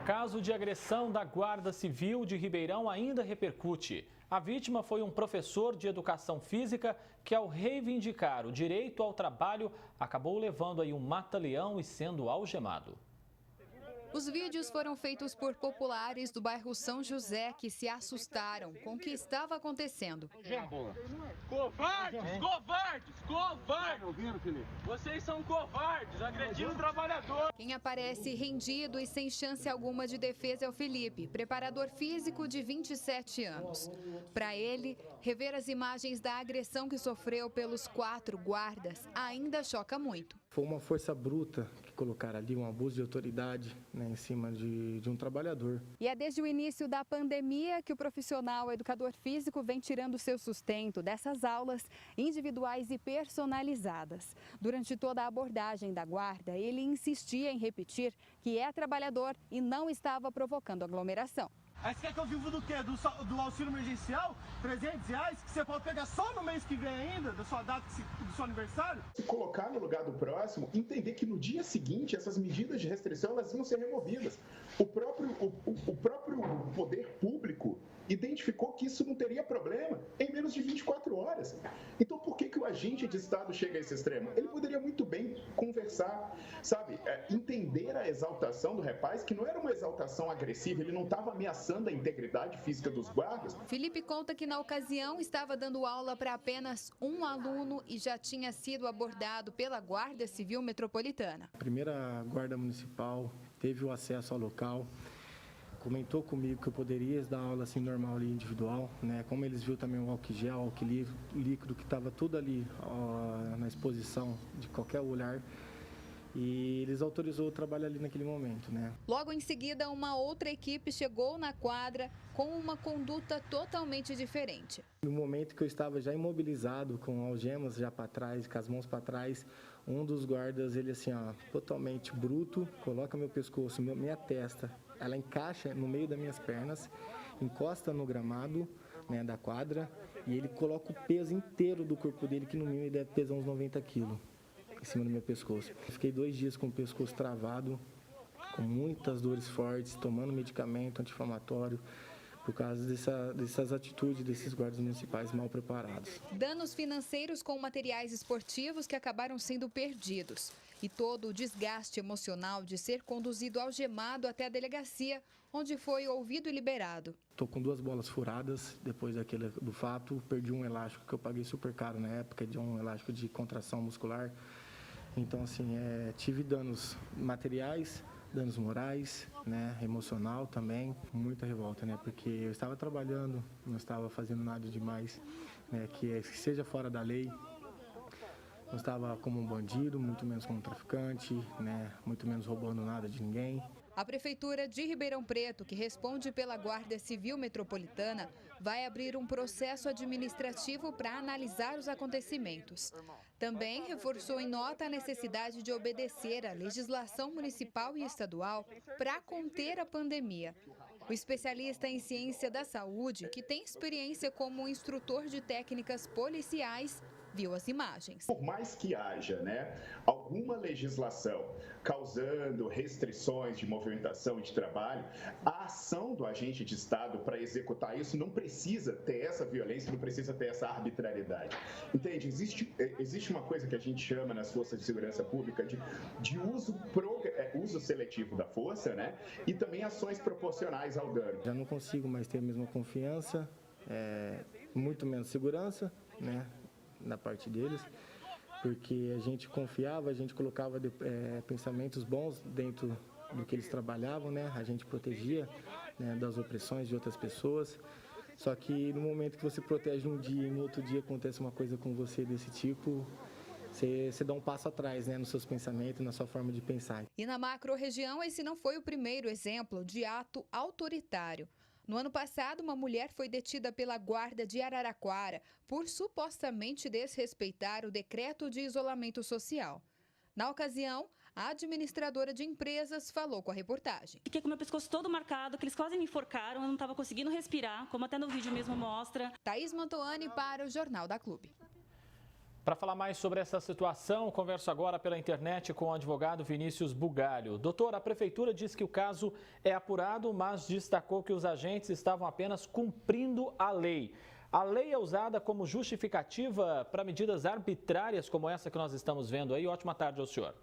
Caso de agressão da Guarda Civil de Ribeirão ainda repercute. A vítima foi um professor de educação física que, ao reivindicar o direito ao trabalho, acabou levando aí um mata-leão e sendo algemado. Os vídeos foram feitos por populares do bairro São José que se assustaram com o que estava acontecendo. Covardes! Covardes! Covardes! Vocês são covardes, agredindo o trabalhador. Quem aparece rendido e sem chance alguma de defesa é o Felipe, preparador físico de 27 anos. Para ele, rever as imagens da agressão que sofreu pelos 4 guardas ainda choca muito. Foi uma força bruta que colocaram ali, um abuso de autoridade, né, em cima de um trabalhador. E é desde o início da pandemia que o profissional educador físico vem tirando seu sustento dessas aulas individuais e personalizadas. Durante toda a abordagem da guarda, ele insistia em repetir que é trabalhador e não estava provocando aglomeração. Aí você quer que eu vivo do quê? Do auxílio emergencial? R$300? Que você pode pegar só no mês que vem ainda, da sua data, do seu aniversário? Se colocar no lugar do próximo, entender que no dia seguinte essas medidas de restrição elas iam ser removidas. O próprio poder público identificou que isso não teria problema em menos de 24 horas. Então por que o agente de Estado chega a esse extremo? Ele poderia muito bem conversar, sabe? Entender a exaltação do rapaz, que não era uma exaltação agressiva, ele não estava ameaçando a integridade física dos guardas. Felipe conta que na ocasião estava dando aula para apenas um aluno e já tinha sido abordado pela Guarda Civil Metropolitana. A primeira guarda municipal teve o acesso ao local, comentou comigo que eu poderia dar aula assim normal ali, individual, né? Como eles viram também o álcool gel, álcool líquido, que estava tudo ali na exposição de qualquer olhar. E eles autorizou o trabalho ali naquele momento, né? Logo em seguida, uma outra equipe chegou na quadra com uma conduta totalmente diferente. No momento que eu estava já imobilizado, com algemas já para trás, com as mãos para trás, um dos guardas, ele assim, ó, totalmente bruto, coloca meu pescoço, minha testa, ela encaixa no meio das minhas pernas, encosta no gramado, né, da quadra, e ele coloca o peso inteiro do corpo dele, que no mínimo deve pesar uns 90 quilos. Em cima do meu pescoço. Eu fiquei 2 dias com o pescoço travado, com muitas dores fortes, tomando medicamento anti-inflamatório, por causa dessas atitudes desses guardas municipais mal preparados. Danos financeiros com materiais esportivos que acabaram sendo perdidos. E todo o desgaste emocional de ser conduzido algemado até a delegacia, onde foi ouvido e liberado. Estou com 2 bolas furadas depois do fato, perdi um elástico que eu paguei super caro na época, de um elástico de contração muscular. Então, assim, tive danos materiais, danos morais, né, emocional também, muita revolta, né, porque eu estava trabalhando, não estava fazendo nada demais, né, que seja fora da lei, não estava como um bandido, muito menos como um traficante, né, muito menos roubando nada de ninguém. A Prefeitura de Ribeirão Preto, que responde pela Guarda Civil Metropolitana, vai abrir um processo administrativo para analisar os acontecimentos. Também reforçou em nota a necessidade de obedecer à legislação municipal e estadual para conter a pandemia. O especialista em ciência da saúde, que tem experiência como instrutor de técnicas policiais, viu as imagens. Por mais que haja, né, alguma legislação causando restrições de movimentação e de trabalho, a ação do agente de Estado para executar isso não precisa ter essa violência, não precisa ter essa arbitrariedade. Entende? Existe uma coisa que a gente chama nas forças de segurança pública de uso seletivo da força, né, e também ações proporcionais ao dano. Já não consigo mais ter a mesma confiança, muito menos segurança, né, da parte deles, porque a gente confiava, a gente colocava pensamentos bons dentro do que eles trabalhavam, né? A gente protegia, né, das opressões de outras pessoas. Só que no momento que você protege um dia e no outro dia acontece uma coisa com você desse tipo, você dá um passo atrás, né, nos seus pensamentos, na sua forma de pensar. E na macro-região, esse não foi o primeiro exemplo de ato autoritário. No ano passado, uma mulher foi detida pela Guarda de Araraquara por supostamente desrespeitar o decreto de isolamento social. Na ocasião, a administradora de empresas falou com a reportagem. Fiquei com meu pescoço todo marcado, que eles quase me enforcaram, eu não estava conseguindo respirar, como até no vídeo mesmo mostra. Thaís Mantoani para o Jornal da Clube. Para falar mais sobre essa situação, converso agora pela internet com o advogado Vinícius Bugalho. Doutor, a Prefeitura diz que o caso é apurado, mas destacou que os agentes estavam apenas cumprindo a lei. A lei é usada como justificativa para medidas arbitrárias como essa que nós estamos vendo aí. Ótima tarde ao senhor.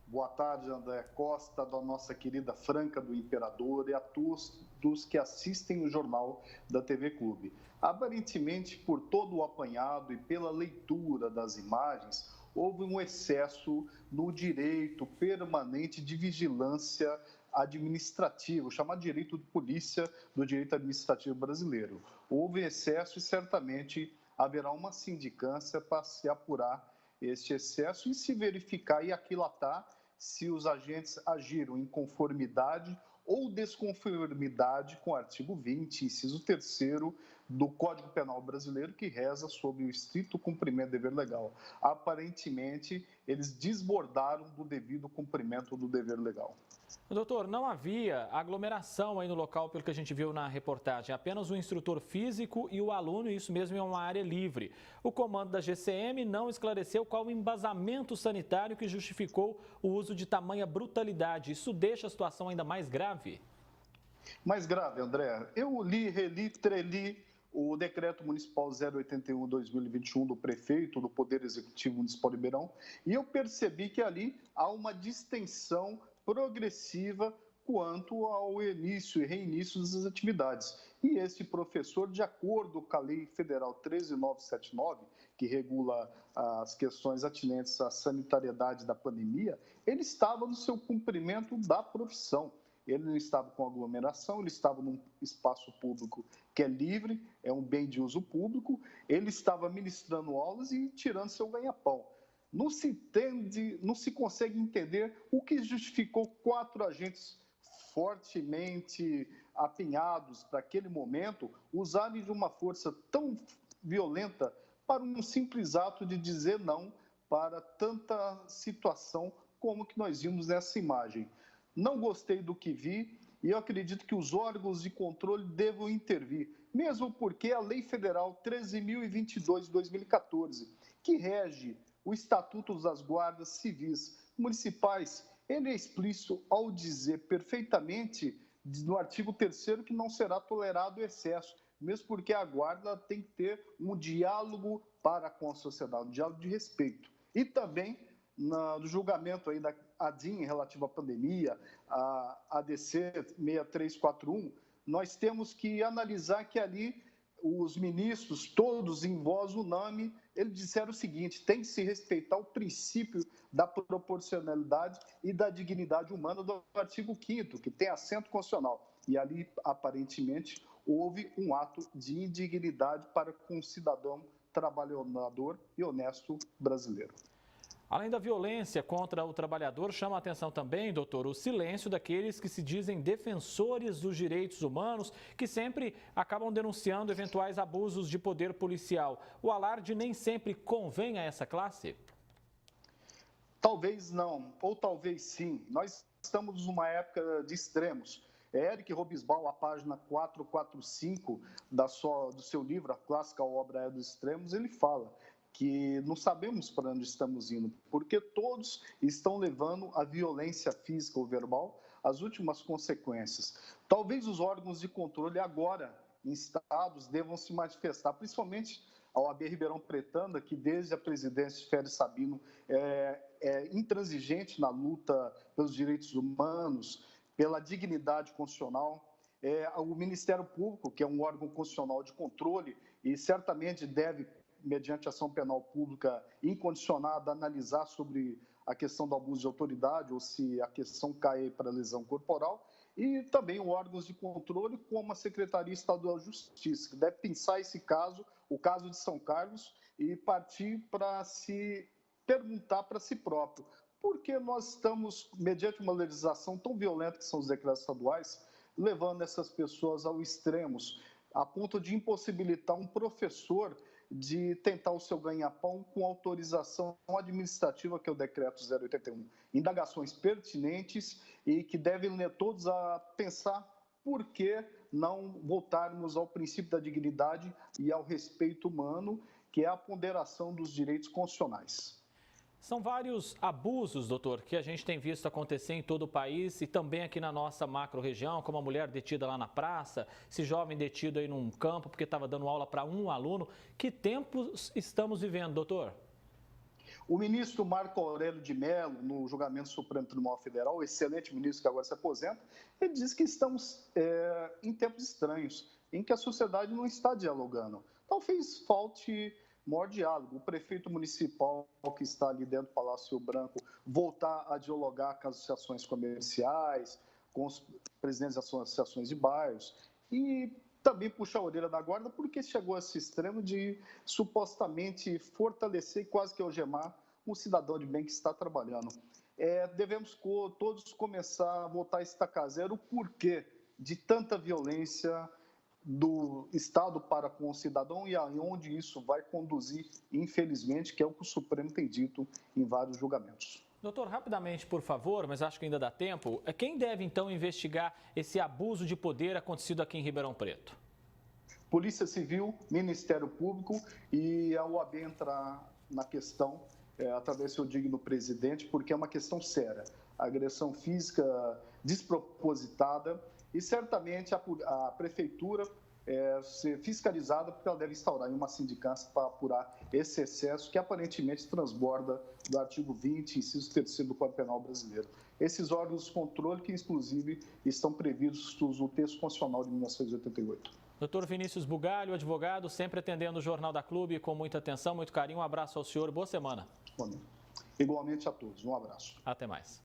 Boa tarde, André Costa, da nossa querida Franca do Imperador e a todos dos que assistem o jornal da TV Clube. Aparentemente, por todo o apanhado e pela leitura das imagens, houve um excesso no direito permanente de vigilância administrativo, chamado direito de polícia do direito administrativo brasileiro. Houve excesso e certamente haverá uma sindicância para se apurar este excesso e se verificar e aquilatar se os agentes agiram em conformidade ou desconformidade com o artigo 20, inciso 3º do Código Penal Brasileiro, que reza sobre o estrito cumprimento do dever legal. Aparentemente, eles desbordaram do devido cumprimento do dever legal. Doutor, não havia aglomeração aí no local, pelo que a gente viu na reportagem. Apenas o instrutor físico e o aluno, isso mesmo, é uma área livre. O comando da GCM não esclareceu qual o embasamento sanitário que justificou o uso de tamanha brutalidade. Isso deixa a situação ainda mais grave? Mais grave, André. Eu li, reli, treli o Decreto Municipal 081/2021 do prefeito do Poder Executivo Municipal de Ribeirão e eu percebi que ali há uma distensão progressiva quanto ao início e reinício das atividades. E esse professor, de acordo com a Lei Federal 13.979, que regula as questões atinentes à sanitariedade da pandemia, ele estava no seu cumprimento da profissão. Ele não estava com aglomeração, ele estava num espaço público que é livre, é um bem de uso público, ele estava ministrando aulas e tirando seu ganha-pão. Não se entende, não se consegue entender o que justificou 4 agentes fortemente apinhados para aquele momento usarem de uma força tão violenta para um simples ato de dizer não para tanta situação como que nós vimos nessa imagem. Não gostei do que vi e eu acredito que os órgãos de controle devam intervir, mesmo porque a Lei Federal 13.022 de 2014, que rege o Estatuto das Guardas Civis Municipais, ele é explícito ao dizer perfeitamente no artigo 3º que não será tolerado excesso, mesmo porque a guarda tem que ter um diálogo para com a sociedade, um diálogo de respeito. E também no julgamento aí da ADIM relativo à pandemia, a ADC 6341, nós temos que analisar que ali os ministros, todos em voz unânime, eles disseram o seguinte: tem que se respeitar o princípio da proporcionalidade e da dignidade humana do artigo 5º, que tem assento constitucional. E ali, aparentemente, houve um ato de indignidade para com o cidadão trabalhador e honesto brasileiro. Além da violência contra o trabalhador, chama a atenção também, doutor, o silêncio daqueles que se dizem defensores dos direitos humanos, que sempre acabam denunciando eventuais abusos de poder policial. O alarde nem sempre convém a essa classe? Talvez não, ou talvez sim. Nós estamos numa época de extremos. Eric Robesbal, a página 445 do seu livro, a clássica obra É dos Extremos, ele fala que não sabemos para onde estamos indo, porque todos estão levando a violência física ou verbal às últimas consequências. Talvez os órgãos de controle agora instados devam se manifestar, principalmente a OAB Ribeirão Pretanda, que desde a presidência de Félix Sabino é intransigente na luta pelos direitos humanos, pela dignidade constitucional. O Ministério Público, que é um órgão constitucional de controle e certamente deve, mediante ação penal pública incondicionada, analisar sobre a questão do abuso de autoridade ou se a questão cai para lesão corporal, e também órgãos de controle como a Secretaria Estadual de Justiça, que deve pensar esse caso, o caso de São Carlos, e partir para se perguntar para si próprio por que nós estamos, mediante uma legislação tão violenta que são os decretos estaduais, levando essas pessoas ao extremos, a ponto de impossibilitar um professor de tentar o seu ganha-pão com autorização administrativa, que é o Decreto 081. Indagações pertinentes e que devem todos a pensar por que não voltarmos ao princípio da dignidade e ao respeito humano, que é a ponderação dos direitos constitucionais. São vários abusos, doutor, que a gente tem visto acontecer em todo o país e também aqui na nossa macro-região, como a mulher detida lá na praça, esse jovem detido aí num campo porque estava dando aula para um aluno. Que tempos estamos vivendo, doutor? O ministro Marco Aurélio de Mello, no julgamento do Supremo Tribunal Federal, o excelente ministro que agora se aposenta, ele diz que estamos em tempos estranhos, em que a sociedade não está dialogando. Talvez falte maior diálogo. O prefeito municipal que está ali dentro do Palácio Branco voltar a dialogar com as associações comerciais, com os presidentes das associações de bairros e também puxar a orelha da guarda, porque chegou a esse extremo de supostamente fortalecer e quase que algemar um cidadão de bem que está trabalhando. Devemos todos começar a voltar a estacar zero o porquê de tanta violência do Estado para com o cidadão e aonde isso vai conduzir, infelizmente, que é o que o Supremo tem dito em vários julgamentos. Doutor, rapidamente, por favor, mas acho que ainda dá tempo. Quem deve, então, investigar esse abuso de poder acontecido aqui em Ribeirão Preto? Polícia Civil, Ministério Público e a OAB entrar na questão, através do seu digno presidente, porque é uma questão séria. Agressão física despropositada e certamente a prefeitura ser fiscalizada, porque ela deve instaurar uma sindicância para apurar esse excesso que aparentemente transborda do artigo 20, inciso 3º do Código Penal brasileiro. Esses órgãos de controle que, inclusive, estão previstos no texto constitucional de 1988. Doutor Vinícius Bugalho, advogado, sempre atendendo o Jornal da Clube com muita atenção, muito carinho. Um abraço ao senhor, boa semana. Igualmente a todos, um abraço. Até mais.